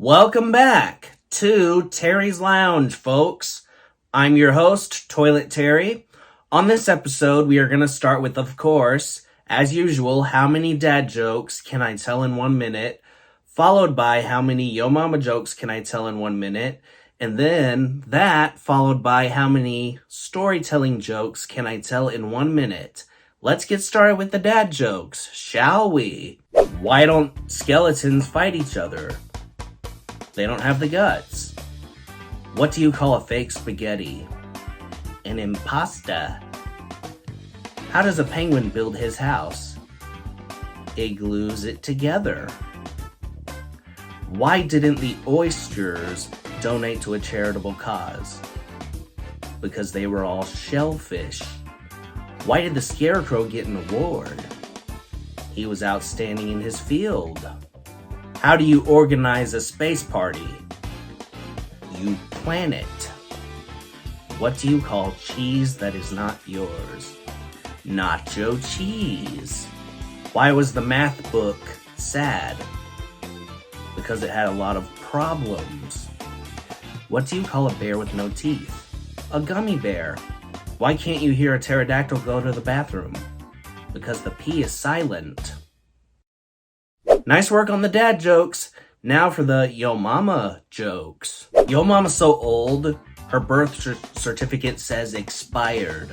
Welcome back to Terry's Lounge, folks. I'm your host, Toilet Terry. On this episode, we are going to start with, of course, as usual, how many dad jokes can I tell in 1 minute, followed by how many Yo Mama jokes can I tell in 1 minute, and then that followed by how many storytelling jokes can I tell in 1 minute. Let's get started with the dad jokes, shall we? Why don't skeletons fight each other? They don't have the guts. What do you call a fake spaghetti? An impasta. How does a penguin build his house? He glues it together. Why didn't the oysters donate to a charitable cause? Because they were all shellfish. Why did the scarecrow get an award? He was outstanding in his field. How do you organize a space party? You plan it. What do you call cheese that is not yours? Nacho cheese. Why was the math book sad? Because it had a lot of problems. What do you call a bear with no teeth? A gummy bear. Why can't you hear a pterodactyl go to the bathroom? Because the P is silent. Nice work on the dad jokes. Now for the Yo Mama jokes. Yo Mama's so old, her birth certificate says expired.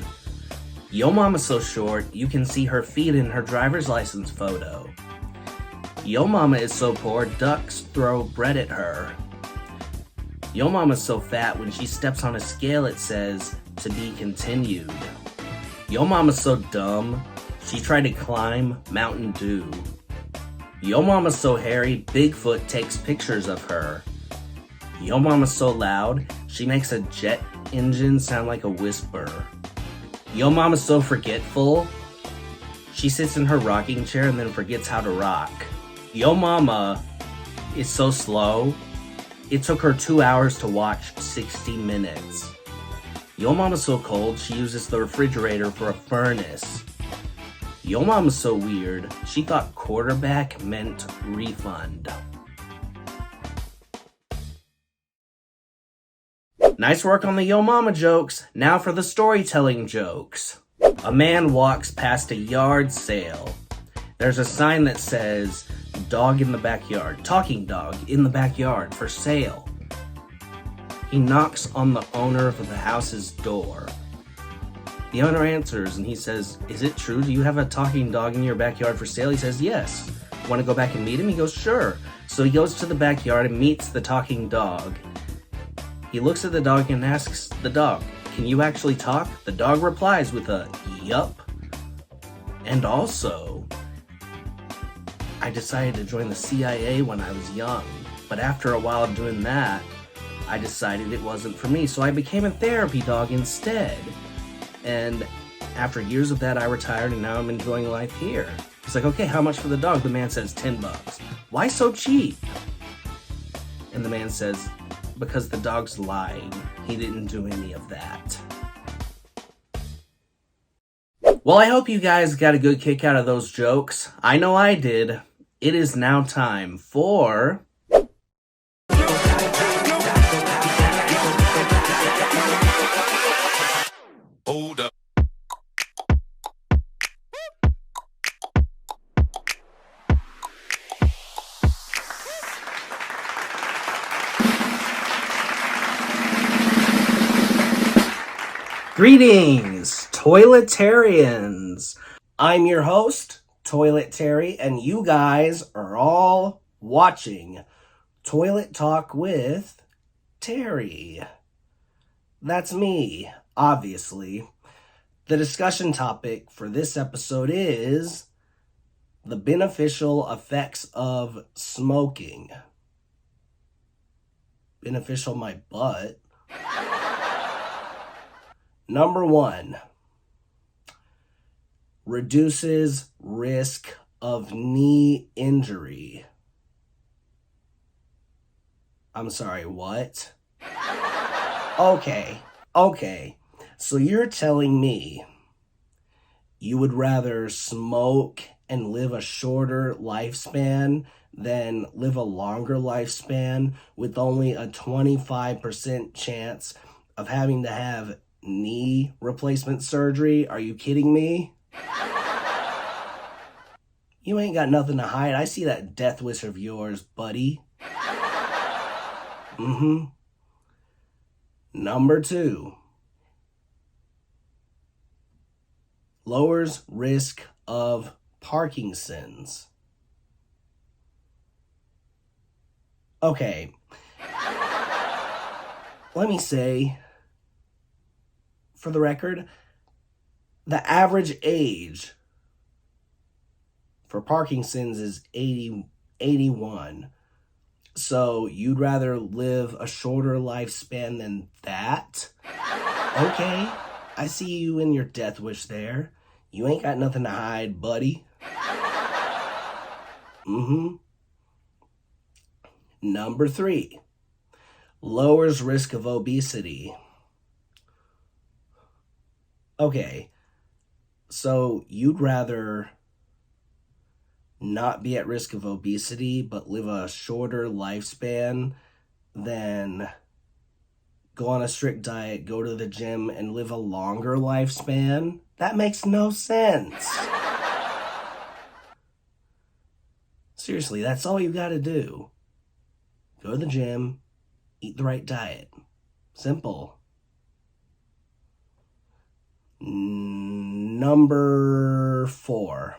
Yo Mama's so short, you can see her feet in her driver's license photo. Yo Mama is so poor, ducks throw bread at her. Yo Mama's so fat, when she steps on a scale it says, to be continued. Yo Mama's so dumb, she tried to climb Mountain Dew. Yo Mama's so hairy, Bigfoot takes pictures of her. Yo Mama's so loud, she makes a jet engine sound like a whisper. Yo Mama's so forgetful, she sits in her rocking chair and then forgets how to rock. Yo Mama is so slow, it took her 2 hours to watch 60 Minutes. Yo Mama's so cold, she uses the refrigerator for a furnace. Yo Mama's so weird, she thought quarterback meant refund. Nice work on the Yo Mama jokes. Now for the storytelling jokes. A man walks past a yard sale. There's a sign that says, dog in the backyard, talking dog in the backyard for sale. He knocks on the owner of the house's door. The owner answers and he says, is it true? Do you have a talking dog in your backyard for sale? He says, yes. Want to go back and meet him? He goes, sure. So he goes to the backyard and meets the talking dog. He looks at the dog and asks the dog, can you actually talk? The dog replies with a yup. And also, I decided to join the CIA when I was young. But after a while of doing that, I decided it wasn't for me. So I became a therapy dog instead. And after years of that, I retired and now I'm enjoying life here. He's like, okay, how much for the dog? The man says, $10. Why so cheap? And the man says, because the dog's lying. He didn't do any of that. Well, I hope you guys got a good kick out of those jokes. I know I did. It is now time for... Hold up. Greetings, Toiletarians. I'm your host, Toilet Terry, and you guys are all watching Toilet Talk with Terry. That's me, obviously. The discussion topic for this episode is the beneficial effects of smoking. Beneficial my butt. Number 1, reduces risk of knee injury. I'm sorry, what? Okay. So you're telling me you would rather smoke and live a shorter lifespan than live a longer lifespan with only a 25% chance of having to have knee replacement surgery? Are you kidding me? You ain't got nothing to hide. I see that death wish of yours, buddy. Number 2. Lowers risk of Parkinson's. Okay. Let me say, for the record, the average age for Parkinson's is 81. So you'd rather live a shorter lifespan than that? Okay, I see you in your death wish there. You ain't got nothing to hide, buddy. Number 3, lowers risk of obesity. Okay, so you'd rather not be at risk of obesity but live a shorter lifespan than go on a strict diet, go to the gym, and live a longer lifespan? That makes no sense. Seriously, that's all you gotta do. Go to the gym, eat the right diet. Simple. Number 4.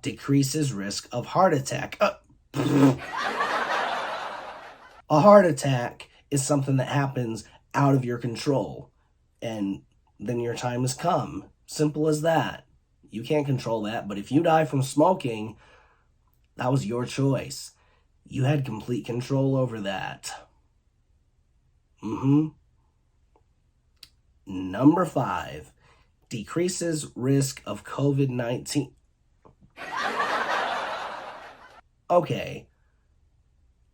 Decreases risk of heart attack. A heart attack is something that happens out of your control, and then your time has come. Simple as that. You can't control that, but if you die from smoking, that was your choice. You had complete control over that. Number 5, decreases risk of COVID-19. Okay,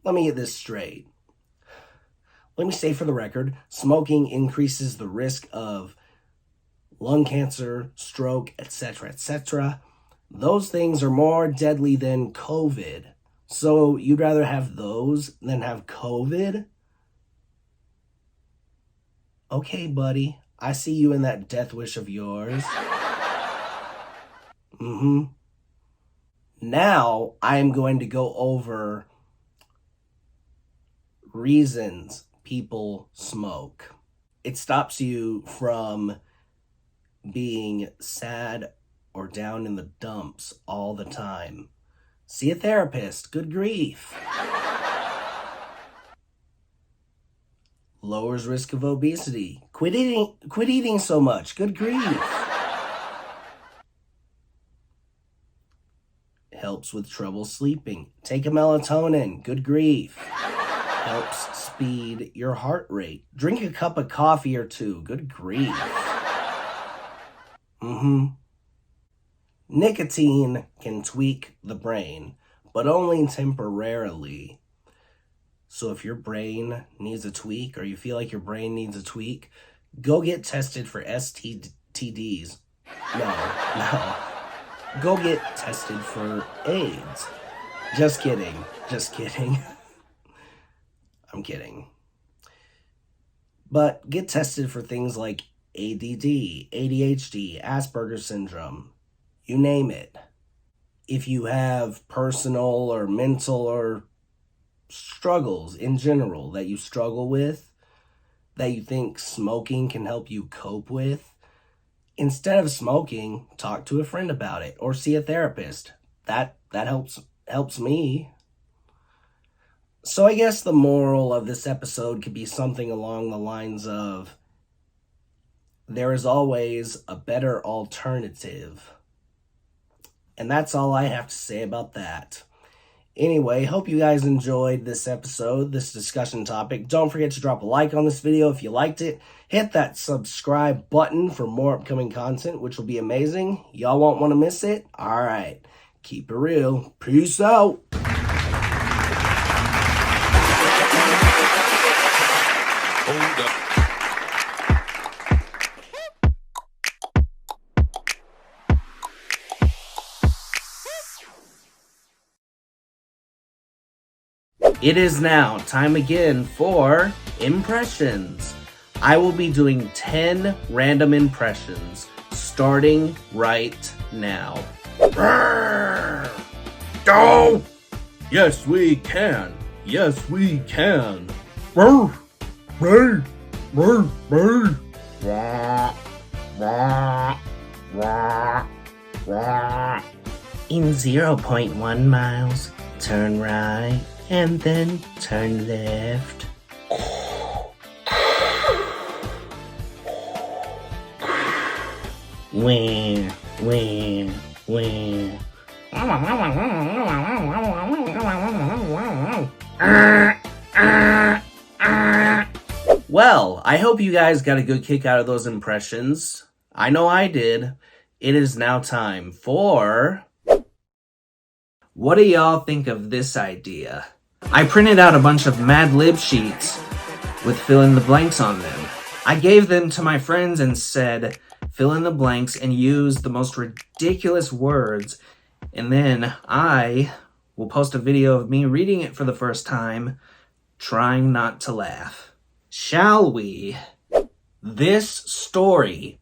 let me get this straight. Let me say for the record, smoking increases the risk of lung cancer, stroke, etc., etc. Those things are more deadly than COVID. So you'd rather have those than have COVID? Okay, buddy, I see you in that death wish of yours. Now I'm going to go over reasons people smoke. It stops you from being sad or down in the dumps all the time. See a therapist. Good grief. Lowers risk of obesity. Quit eating so much. Good grief. Helps with trouble sleeping. Take a melatonin. Good grief. Helps speed your heart rate. Drink a cup of coffee or 2. Good grief. Nicotine can tweak the brain, but only temporarily. So if your brain needs a tweak, or you feel like your brain needs a tweak, go get tested for STDs. No. Go get tested for AIDS. Just kidding. I'm kidding. But get tested for things like ADD, ADHD, Asperger's syndrome, you name it. If you have personal or mental or struggles in general that you struggle with, that you think smoking can help you cope with, instead of smoking, talk to a friend about it or see a therapist. That helps me. So I guess the moral of this episode could be something along the lines of, there is always a better alternative. And that's all I have to say about that. Anyway, hope you guys enjoyed this episode, this discussion topic. Don't forget to drop a like on this video if you liked it. Hit that subscribe button for more upcoming content, which will be amazing. Y'all won't want to miss it. All right, keep it real. Peace out. Hold up. It is now time again for impressions. I will be doing 10 random impressions, starting right now. Oh! Yes, we can. Yes, we can. In 0.1 miles, turn right and then turn left. Wah, wah, wah. Well, I hope you guys got a good kick out of those impressions. I know I did. It is now time for... What do y'all think of this idea? I printed out a bunch of Mad Lib sheets with fill in the blanks on them. I gave them to my friends and said, fill in the blanks and use the most ridiculous words, and then I will post a video of me reading it for the first time, trying not to laugh. Shall we? This story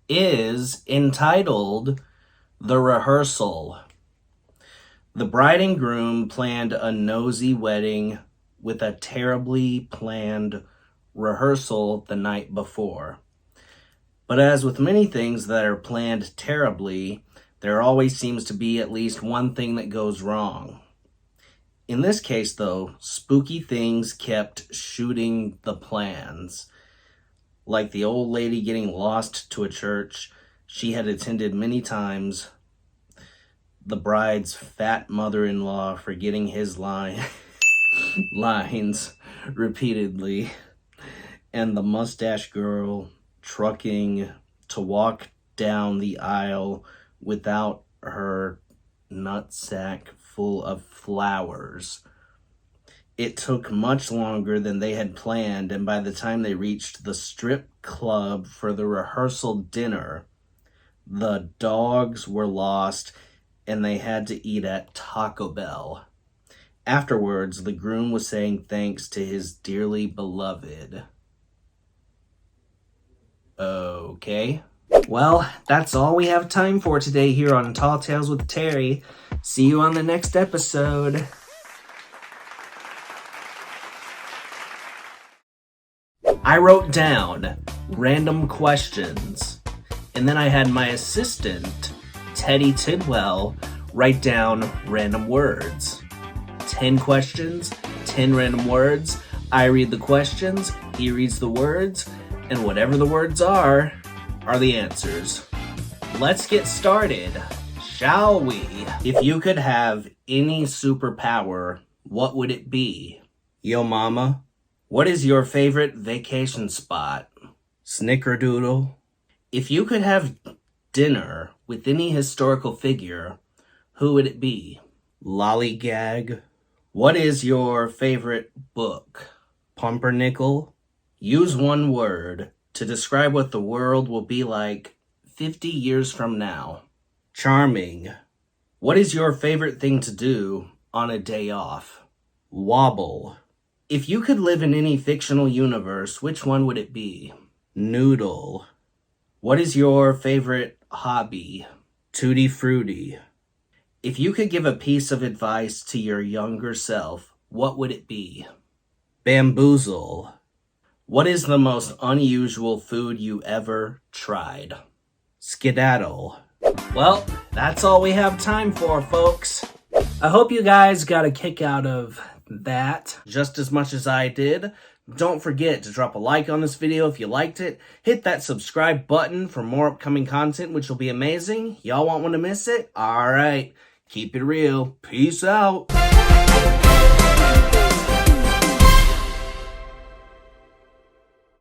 is entitled The Rehearsal. The bride and groom planned a nosy wedding with a terribly planned rehearsal the night before. But as with many things that are planned terribly, there always seems to be at least one thing that goes wrong. In this case, though, spooky things kept shooting the plans. Like the old lady getting lost to a church she had attended many times, the bride's fat mother-in-law forgetting his lines repeatedly, and the mustache girl trucking to walk down the aisle without her nutsack full of flowers. It took much longer than they had planned, and by the time they reached the strip club for the rehearsal dinner, the dogs were lost and they had to eat at Taco Bell. Afterwards, the groom was saying thanks to his dearly beloved. Okay. Well, that's all we have time for today here on Tall Tales with Terry. See you on the next episode. I wrote down random questions, and then I had my assistant, Teddy Tidwell, write down random words. 10 questions, 10 random words. I read the questions, he reads the words, and whatever the words are the answers. Let's get started, shall we? If you could have any superpower, what would it be? Yo mama, what is your favorite vacation spot? Snickerdoodle. If you could have dinner with any historical figure, who would it be? Lollygag. What is your favorite book? Pumpernickel. Use one word to describe what the world will be like 50 years from now. Charming. What is your favorite thing to do on a day off? Wobble. If you could live in any fictional universe, which one would it be? Noodle. What is your favorite hobby? Tutti Frutti. If you could give a piece of advice to your younger self, what would it be? Bamboozle. What is the most unusual food you ever tried? Skedaddle. Well, that's all we have time for, folks. I hope you guys got a kick out of that just as much as I did. Don't forget to drop a like on this video if you liked it. Hit that subscribe button for more upcoming content, which will be amazing. Y'all won't want to miss it? Alright, keep it real. Peace out.